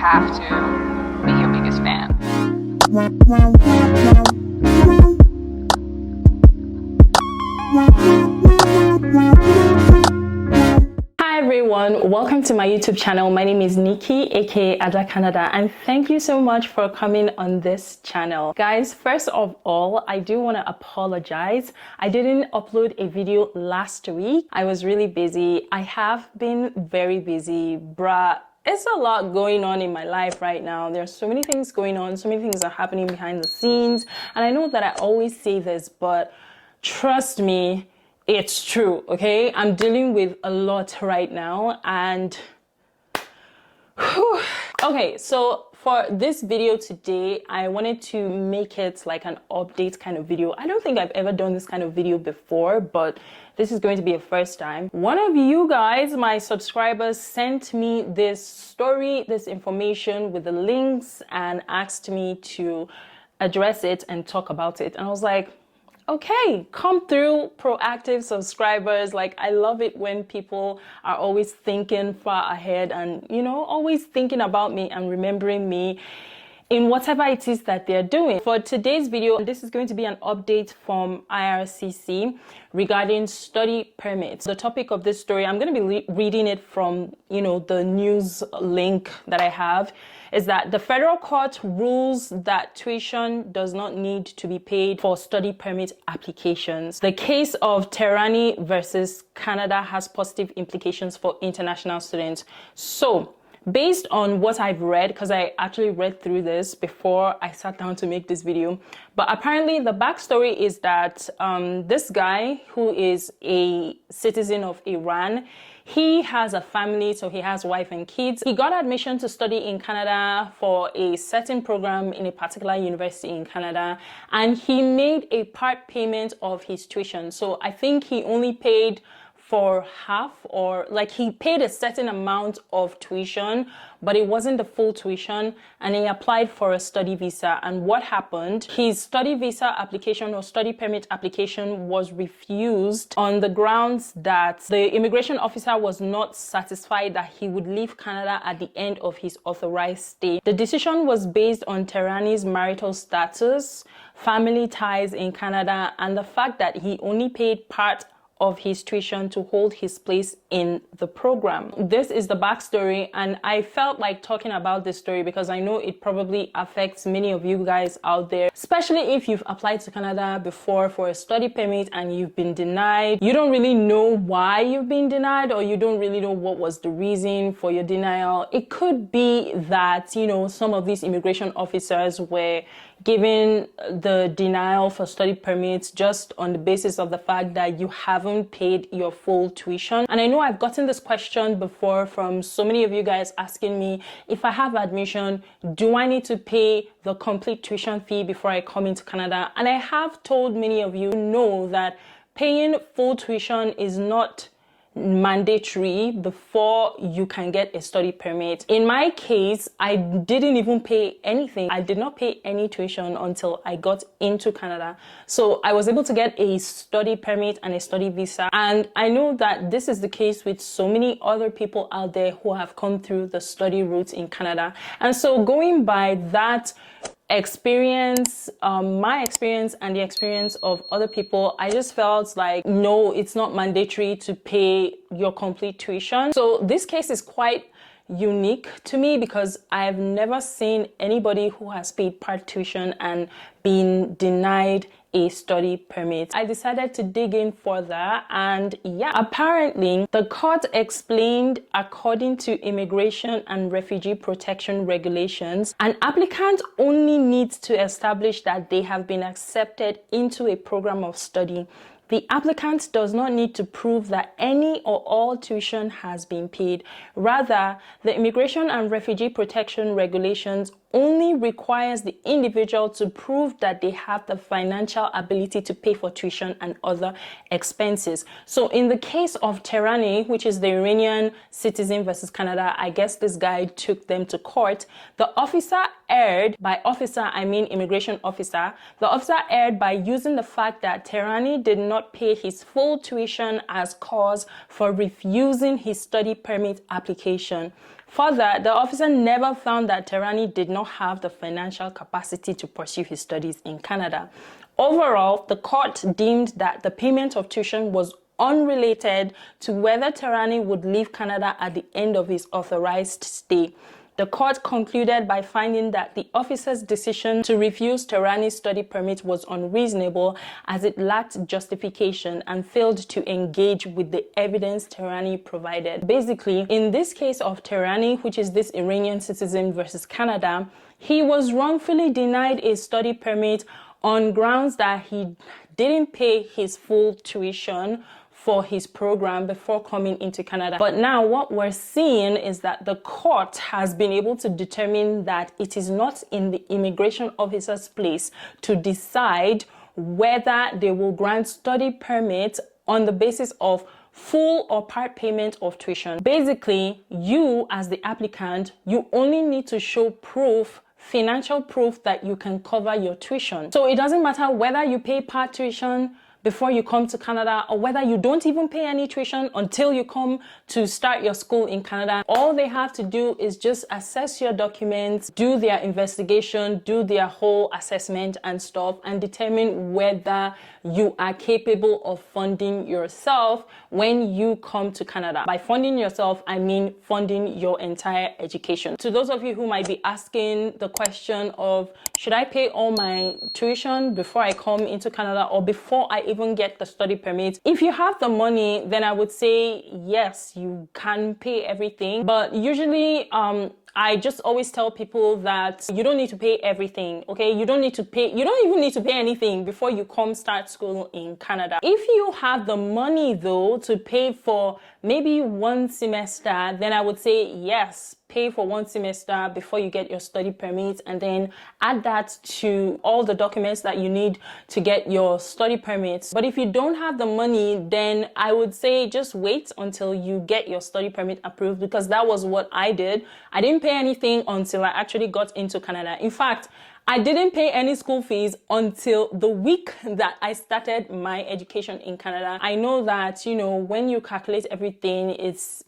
have to be your biggest fan. Hi everyone, welcome to my YouTube channel. My name is Nikki, aka Ada Canada, and thank you so much for coming on this channel. Guys, first of all, I do want to apologize. I didn't upload a video last week. I was really busy. I have been very busy, bruh. It's a lot going on in my life right now. There's so many things going on, so many things are happening behind the scenes, and I know that I always say this, but trust me, it's true, okay? I'm dealing with a lot right now, and whew. Okay, so for this video today, I wanted to make it like an update kind of video. I don't think I've ever done this kind of video before, but this is going to be a first time. One of you guys, my subscribers, sent me this story, this information with the links, and asked me to address it and talk about it. And I was like, okay, come through, proactive subscribers. Like, I love it when people are always thinking far ahead and, you know, always thinking about me and remembering me in whatever it is that they're doing. For today's video, this is going to be an update from IRCC regarding study permits. The topic of this story, I'm going to be reading it from, you know, the news link that I have, is that the federal court rules that tuition does not need to be paid for study permit applications. The case of Tehrani versus Canada has positive implications for international students. So, based on what I've read, because I actually read through this before I sat down to make this video, but apparently the backstory is that this guy, who is a citizen of Iran, he has a family, so he has wife and kids. He got admission to study in Canada for a certain program in a particular university in Canada, and he made a part payment of his tuition. So I think he only paid for half, or like he paid a certain amount of tuition, but it wasn't the full tuition, and he applied for a study visa. And what happened? His study visa application or study permit application was refused on the grounds that the immigration officer was not satisfied that he would leave Canada at the end of his authorized stay. The decision was based on Tehrani's marital status, family ties in Canada, and the fact that he only paid part of his tuition to hold his place in the program. This is the backstory, and I felt like talking about this story because I know it probably affects many of you guys out there, especially if you've applied to Canada before for a study permit and you've been denied. You don't really know why you've been denied, or you don't really know what was the reason for your denial. It could be that, you know, some of these immigration officers were given the denial for study permits just on the basis of the fact that you haven't paid your full tuition. And I know I've gotten this question before from so many of you guys asking me, if I have admission, do I need to pay the complete tuition fee before I come into Canada? And I have told many of you no, that paying full tuition is not mandatory before you can get a study permit. In my case, I didn't even pay anything. I did not pay any tuition until I got into Canada. So I was able to get a study permit and a study visa. And I know that this is the case with so many other people out there who have come through the study route in Canada. And so going by that experience, my experience and the experience of other people, I just felt like, no, it's not mandatory to pay your complete tuition. So this case is quite unique to me because I've never seen anybody who has paid part tuition and been denied a study permit. I decided to dig in further, and yeah, apparently the court explained, according to Immigration and Refugee Protection regulations, an applicant only needs to establish that they have been accepted into a program of study. The applicant does not need to prove that any or all tuition has been paid. Rather, the Immigration and Refugee Protection regulations only requires the individual to prove that they have the financial ability to pay for tuition and other expenses. So in the case of Tehrani, which is the Iranian citizen versus Canada, I guess this guy took them to court. The officer erred, by officer I mean immigration officer, the officer erred by using the fact that Tehrani did not pay his full tuition as cause for refusing his study permit application. Further, the officer never found that Terani did not have the financial capacity to pursue his studies in Canada. Overall, the court deemed that the payment of tuition was unrelated to whether Terani would leave Canada at the end of his authorized stay. The court concluded by finding that the officer's decision to refuse Terani's study permit was unreasonable as it lacked justification and failed to engage with the evidence Terani provided. Basically, in this case of Terani, which is this Iranian citizen versus Canada, he was wrongfully denied a study permit on grounds that he didn't pay his full tuition for his program before coming into Canada. But now what we're seeing is that the court has been able to determine that it is not in the immigration officer's place to decide whether they will grant study permits on the basis of full or part payment of tuition. Basically, you as the applicant, you only need to show proof, financial proof, that you can cover your tuition. So it doesn't matter whether you pay part tuition before you come to Canada or whether you don't even pay any tuition until you come to start your school in Canada. All they have to do is just assess your documents, do their investigation, do their whole assessment and stuff, and determine whether you are capable of funding yourself when you come to Canada. By funding yourself, I mean funding your entire education. To those of you who might be asking the question of, should I pay all my tuition before I come into Canada or before I even get the study permit? If you have the money, then I would say yes, you can pay everything. But usually, I just always tell people that you don't need to pay everything, okay? You don't even need to pay anything before you come start school in Canada. If you have the money though to pay for maybe one semester, then I would say yes, pay for one semester before you get your study permit, and then add that to all the documents that you need to get your study permits. But if you don't have the money, then I would say just wait until you get your study permit approved, because that was what I did. I didn't pay anything until I actually got into Canada. In fact, I didn't pay any school fees until the week that I started my education in Canada. I know that, you know, when you calculate everything, it's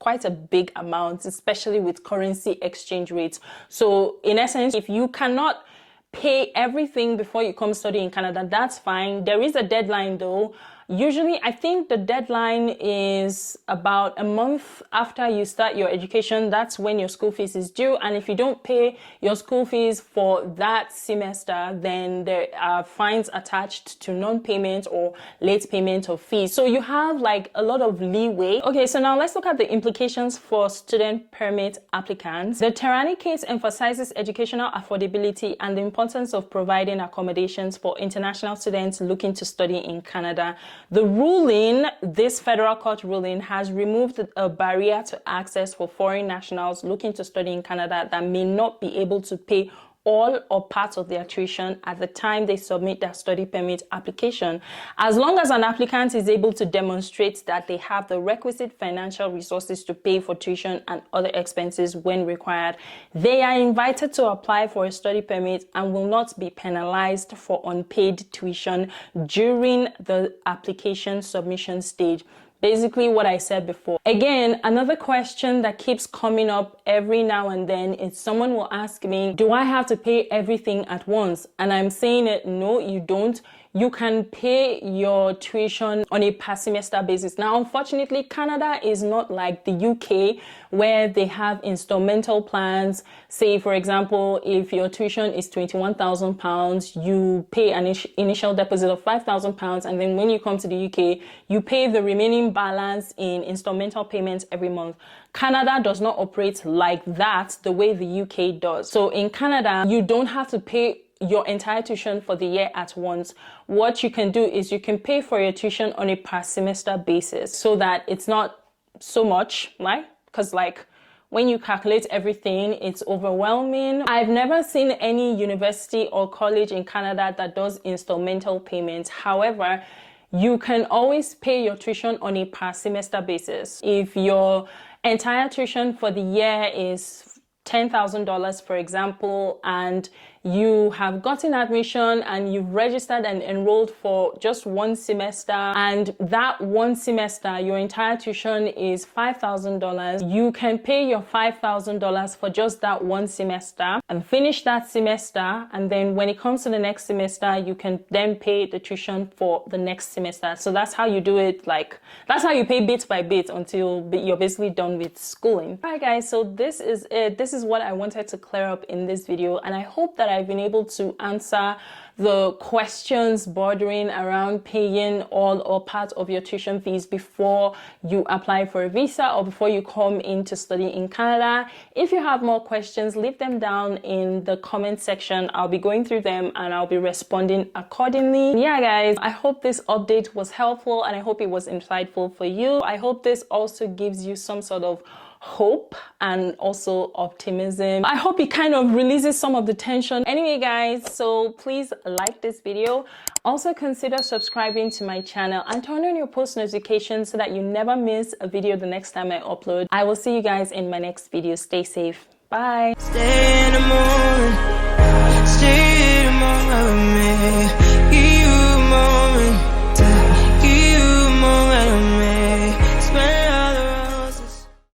quite a big amount, especially with currency exchange rates. So in essence, if you cannot pay everything before you come study in Canada, that's fine. There is a deadline though. Usually, I think the deadline is about a month after you start your education. That's when your school fees is due. And if you don't pay your school fees for that semester, then there are fines attached to non-payment or late payment of fees. So you have like a lot of leeway. Okay, so now let's look at the implications for student permit applicants. The Terani case emphasizes educational affordability and the importance of providing accommodations for international students looking to study in Canada. The ruling, this federal court ruling, has removed a barrier to access for foreign nationals looking to study in Canada that may not be able to pay all or parts of their tuition at the time they submit their study permit application. As long as an applicant is able to demonstrate that they have the requisite financial resources to pay for tuition and other expenses when required, they are invited to apply for a study permit and will not be penalized for unpaid tuition during the application submission stage. Basically what I said before. Again, another question that keeps coming up every now and then is someone will ask me, do I have to pay everything at once? And I'm saying it, no, you don't. You can pay your tuition on a per semester basis. Now, unfortunately, Canada is not like the UK where they have installmental plans. Say, for example, if your tuition is £21,000, you pay an initial deposit of £5,000, and then when you come to the UK, you pay the remaining balance in installmental payments every month. Canada does not operate like that the way the UK does. So in Canada, you don't have to pay your entire tuition for the year at once. What you can do is you can pay for your tuition on a per semester basis so that it's not so much, right? Because like when you calculate everything, it's overwhelming. I've never seen any university or college in Canada that does installmental payments. However, you can always pay your tuition on a per semester basis. If your entire tuition for the year is $10,000, for example, and you have gotten admission and you've registered and enrolled for just one semester, and that one semester your entire tuition is $5,000, you can pay your $5,000 for just that one semester and finish that semester, and then when it comes to the next semester you can then pay the tuition for the next semester. So that's how you do it. Like, that's how you pay bit by bit until you're basically done with schooling. Alright guys, so this is it. This is what I wanted to clear up in this video, and I hope that I've been able to answer the questions bordering around paying all or part of your tuition fees before you apply for a visa or before you come in to study in Canada. If you have more questions, leave them down in the comment section. I'll be going through them and I'll be responding accordingly. Yeah guys, I hope this update was helpful and I hope it was insightful for you. I hope this also gives you some sort of hope and also optimism. I hope it kind of releases some of the tension. Anyway guys, so please like this video. Also consider subscribing to my channel and turn on your post notifications so that you never miss a video the next time I upload. I will see you guys in my next video. Stay safe. Bye. Stay in the morning.